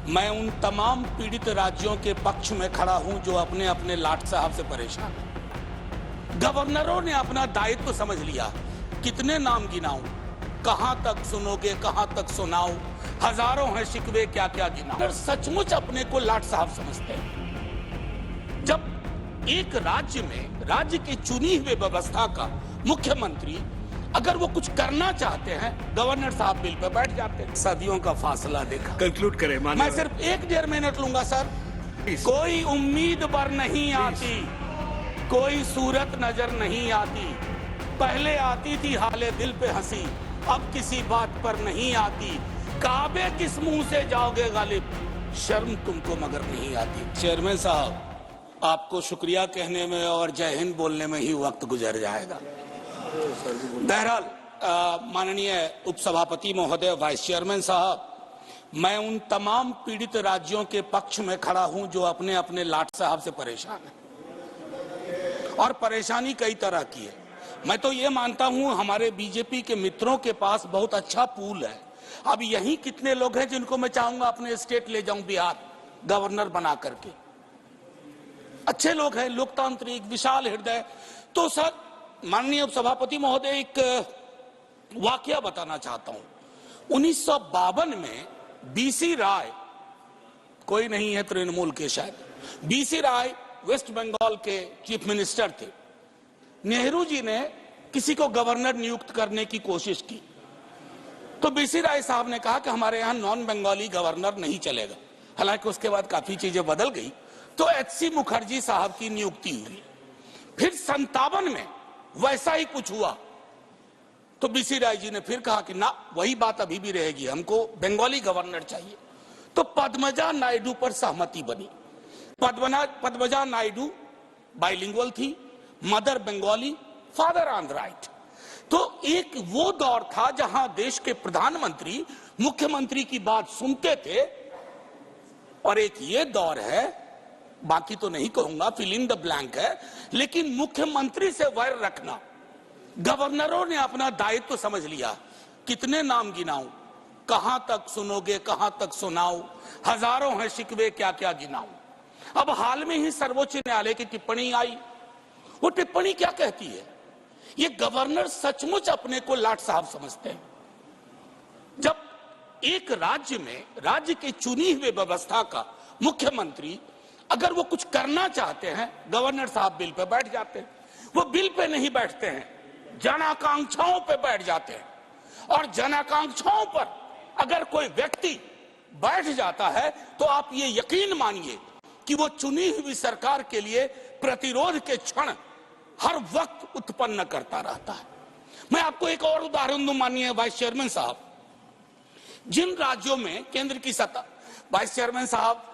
मैं उन तमाम पीड़ित राज्यों के पक्ष में खड़ा हूं जो अपने अपने लाट साहब से परेशान हैं। गवर्नरों ने अपना दायित्व समझ लिया। कितने नाम गिनाऊं, कहां तक सुनोगे, कहां तक सुनाओ, हजारों हैं शिकवे, क्या क्या गिनाऊं। अगर सचमुच अपने को लाट साहब समझते हैं, जब एक राज्य में राज्य की चुनी हुई व्यवस्था का मुख्यमंत्री अगर वो कुछ करना चाहते हैं, गवर्नर साहब बिल पे बैठ जाते हैं। सदियों का फासला देखा। कंक्लूड करें। मैं सिर्फ 1-1.5 मिनट लूंगा सर। कोई उम्मीद पर नहीं आती, कोई सूरत नजर नहीं आती। पहले आती थी हाले दिल पे हंसी, अब किसी बात पर नहीं आती। काबे किस मुंह से जाओगे गालिब, शर्म तुमको मगर नहीं आती। चेयरमैन साहब, आपको शुक्रिया कहने में और जय हिंद बोलने में ही वक्त गुजर जाएगा। बहरहाल, माननीय उपसभापति महोदय, वाइस चेयरमैन साहब, मैं उन तमाम पीड़ित राज्यों के पक्ष में खड़ा हूं जो अपने अपने लाट साहब से परेशान हैं। और परेशानी कई तरह की है। मैं तो ये मानता हूं हमारे बीजेपी के मित्रों के पास बहुत अच्छा पूल है। अब यहीं कितने लोग हैं जिनको मैं चाहूंगा अपने स्टेट ले जाऊं, बिहार गवर्नर बना करके। अच्छे लोग हैं, लोकतांत्रिक, विशाल हृदय। तो सर, माननीय उपसभापति महोदय, एक वाकया बताना चाहता हूं। 1952 में बीसी राय, कोई नहीं है तृणमूल के शायद, बीसी राय वेस्ट बंगाल के चीफ मिनिस्टर थे। नेहरू जी ने किसी को गवर्नर नियुक्त करने की कोशिश की, तो बीसी राय साहब ने कहा कि हमारे यहां नॉन बंगाली गवर्नर नहीं चलेगा। हालांकि उसके बाद काफी चीजें बदल गई, तो एचसी मुखर्जी साहब की नियुक्ति हुई। फिर 57 में वैसा ही कुछ हुआ, तो बीसी राय जी ने फिर कहा कि ना, वही बात अभी भी रहेगी, हमको बंगाली गवर्नर चाहिए। तो पद्मजा नायडू पर सहमति बनी। पद्मजा नायडू बाइलिंगुअल थी, मदर बंगाली, फादर आंध्राइट। तो एक वो दौर था जहां देश के प्रधानमंत्री मुख्यमंत्री की बात सुनते थे, और एक ये दौर है, बाकी तो नहीं कहूंगा, फिल इन द ब्लैंक है, लेकिन मुख्यमंत्री से वैर रखना। गवर्नरों ने अपना दायित्व समझ लिया। कितने नाम गिनाऊं, कहां तक सुनोगे, कहां तक सुनाओ, हजारों हैं शिकवे, क्या क्या गिनाऊं। अब हाल में ही सर्वोच्च न्यायालय की टिप्पणी आई। वो टिप्पणी क्या कहती है? ये गवर्नर सचमुच अपने को लाट साहब समझते हैं। जब एक राज्य में राज्य की चुनी हुई व्यवस्था का मुख्यमंत्री अगर वो कुछ करना चाहते हैं, गवर्नर साहब बिल पे बैठ जाते हैं। वो बिल पे नहीं बैठते हैं, जन आकांक्षाओं पे बैठ जाते हैं। और जन आकांक्षाओं पर अगर कोई व्यक्ति बैठ जाता है, तो आप ये यकीन मानिए कि वो चुनी हुई सरकार के लिए प्रतिरोध के क्षण हर वक्त उत्पन्न करता रहता है। मैं आपको एक और उदाहरण दूं, माननीय वाइस चेयरमैन साहब। जिन राज्यों में केंद्र की सत्ता, वाइस चेयरमैन साहब,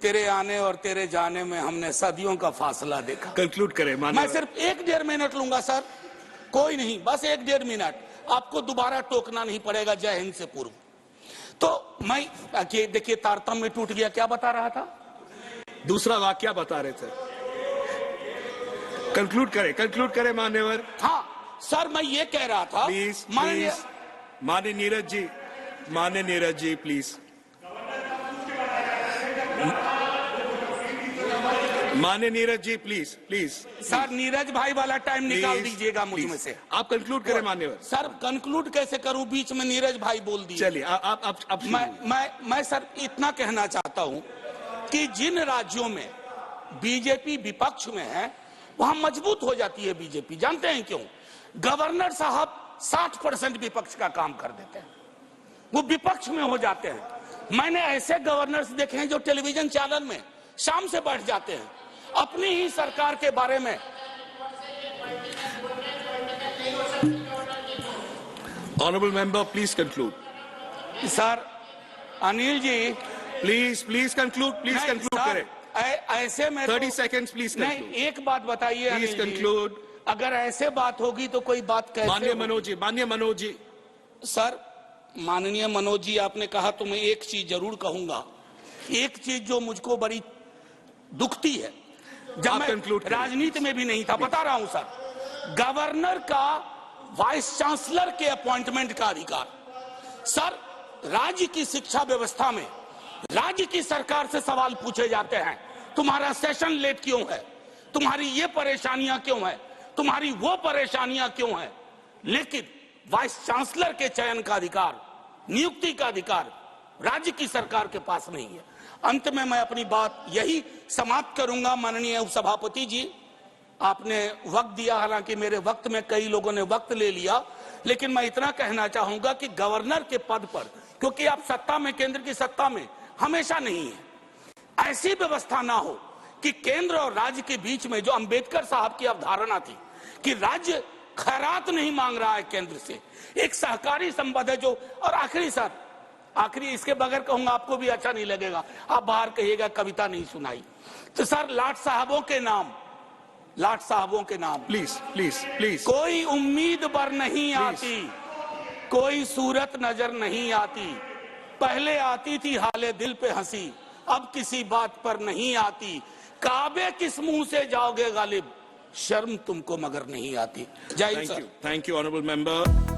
तेरे आने और तेरे जाने में हमने सदियों का फासला देखा। कंक्लूड करें। मैं सिर्फ 1-1.5 मिनट लूंगा सर, कोई नहीं, बस 1-1.5 मिनट। आपको दोबारा टोकना नहीं पड़ेगा जय हिंद से पूर्व। तो मैं देखिए, तारतम्य टूट गया। क्या बता रहा था? दूसरा वाक्य बता रहे थे। कंक्लूड करें मान्यवर। हाँ सर, मैं ये कह रहा था, प्लीज माननीय नीरज जी प्लीज। माननीय नीरज जी प्लीज। सर, नीरज भाई वाला टाइम निकाल दीजिएगा मुझ में से। आप कंक्लूड करें मान्यवर। सर, कंक्लूड कैसे करूं, बीच में नीरज भाई बोल दिए। चलिए आप मैं सर इतना कहना चाहता हूं कि जिन राज्यों में बीजेपी विपक्ष में है, वहां मजबूत हो जाती है बीजेपी। जानते हैं क्यों? गवर्नर साहब 60% विपक्ष का काम कर देते हैं, वो विपक्ष में हो जाते हैं। मैंने ऐसे गवर्नर्स देखे हैं जो टेलीविजन चैनल में शाम से बैठ जाते हैं, अपनी ही सरकार के बारे में। Honourable member please conclude. Sir, Anil ji please conclude करें। ऐसे में 30 सेकंड्स प्लीज। नहीं, एक बात बताइए प्लीज कंक्लूड। अगर ऐसे बात होगी तो कोई बात कैसे? माननीय मनोज जी। सर, माननीय मनोज जी, आपने कहा तो मैं एक चीज जरूर कहूंगा। एक चीज जो मुझको बड़ी दुखती है, जब मैं राजनीति में भी नहीं था, बता रहा हूं सर, गवर्नर का वाइस चांसलर के अपॉइंटमेंट का अधिकार। सर, राज्य की शिक्षा व्यवस्था में राज्य की सरकार से सवाल पूछे जाते हैं, तुम्हारा सेशन लेट क्यों है, तुम्हारी ये परेशानियां क्यों है, तुम्हारी वो परेशानियां क्यों है, लेकिन वाइस चांसलर के चयन का अधिकार, नियुक्ति का अधिकार राज्य की सरकार के पास नहीं है। अंत में मैं अपनी बात यही समाप्त करूंगा। माननीय उपसभापति जी, आपने वक्त दिया, हालांकि मेरे वक्त में कई लोगों ने वक्त ले लिया, लेकिन मैं इतना कहना चाहूंगा कि गवर्नर के पद पर, क्योंकि आप सत्ता में, केंद्र की सत्ता में हमेशा नहीं है, ऐसी व्यवस्था ना हो कि केंद्र और राज्य के बीच में जो अंबेडकर साहब की अवधारणा थी कि राज्य खैरात नहीं मांग रहा है केंद्र से, एक सहकारी संबंध है जो, और आखिरी सर, आखिरी इसके बगैर कहूंगा आपको भी अच्छा नहीं लगेगा, आप बाहर कहिएगा कविता नहीं सुनाई, तो सर लाट साहबों के नाम, लाट साहबों के नाम, प्लीज प्लीज प्लीज, कोई उम्मीद पर नहीं आती, कोई सूरत नजर नहीं आती, पहले आती थी हाले दिल पे हंसी, अब किसी बात पर नहीं आती, काबे किस मुंह से जाओगे गालिब, शर्म तुमको मगर नहीं आती। जय Hind sir. Thank you honourable member.